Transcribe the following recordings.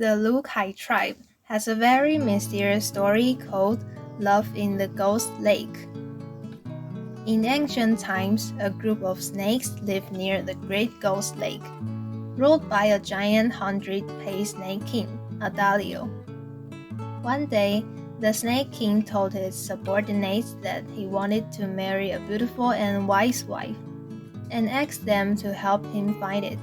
The Lukai tribe has a very mysterious story called Love in the Ghost Lake. In ancient times, a group of snakes lived near the Great Ghost Lake, ruled by a giant 100-paced snake king, Adalio. One day, the Snake King told his subordinates that he wanted to marry a beautiful and wise wife, and asked them to help him find it.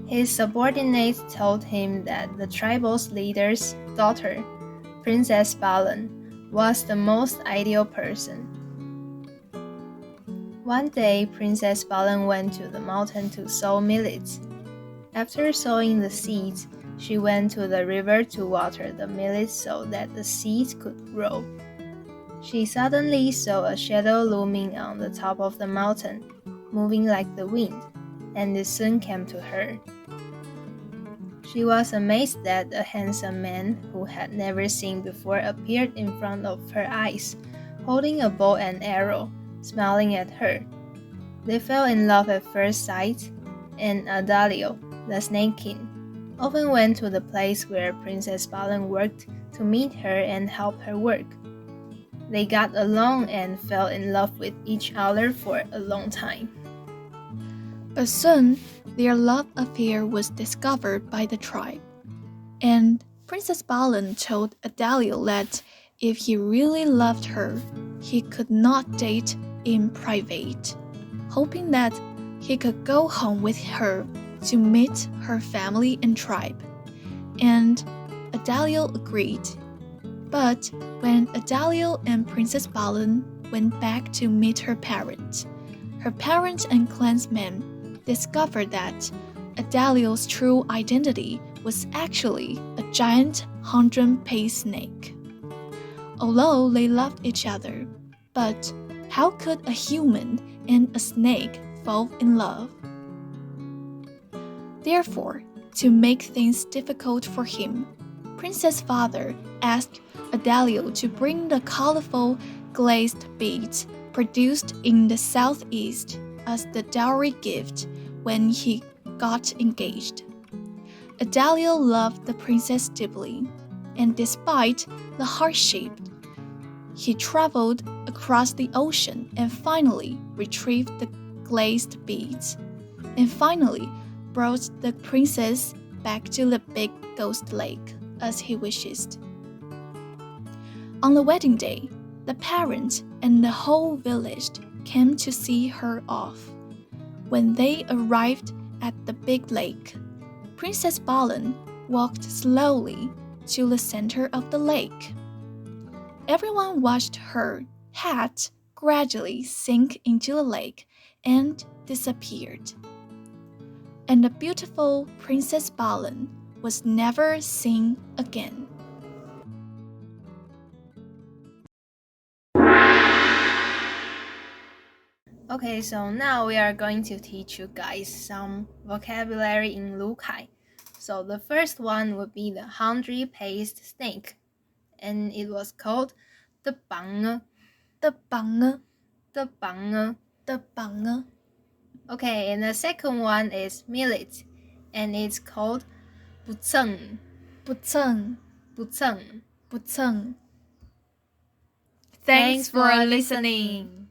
His subordinates told him that the tribal leader's daughter, Princess Balan, was the most ideal person. One day, Princess Balan went to the mountain to sow millet. After sowing the seeds, she went to the river to water the millet so that the seeds could grow. She suddenly saw a shadow looming on the top of the mountain, moving like the wind, and it soon came to her. She was amazed that a handsome man who had never seen before appeared in front of her eyes, holding a bow and arrow, smiling at her. They fell in love at first sight, and Adalio, the Snake King, often went to the place where Princess Balan worked to meet her and help her work. They got along and fell in love with each other for a long time. But soon, their love affair was discovered by the tribe, and Princess Balan told Adalio that if he really loved her, he could not date in private, hoping that he could go home with her to meet her family and tribe. And Adalio agreed. But when Adalio and Princess Balan went back to meet her parents and clansmen discovered that Adalio's true identity was actually a giant 100-paced snake. Although they loved each other, but how could a human and a snake fall in love? Therefore, to make things difficult for him, Princess' father asked Adalio to bring the colorful glazed beads produced in the southeast as the dowry gift when he got engaged. Adalio loved the princess deeply, and despite the hardship, he traveled across the ocean and finally retrieved the glazed beads, and finally brought the princess back to the big ghost lake as he wished. On the wedding day, the parents and the whole village came to see her off. When they arrived at the big lake, Princess Balan walked slowly to the center of the lake. Everyone watched her hat gradually sink into the lake and disappeared. And the beautiful Princess Balan was never seen again. Okay, so now we are going to teach you guys some vocabulary in Lukai. So the first one would be the 100-paced snake, and it was called the Bange. Okay, and the second one is millet, and it's called 不蹭. Thanks for listening.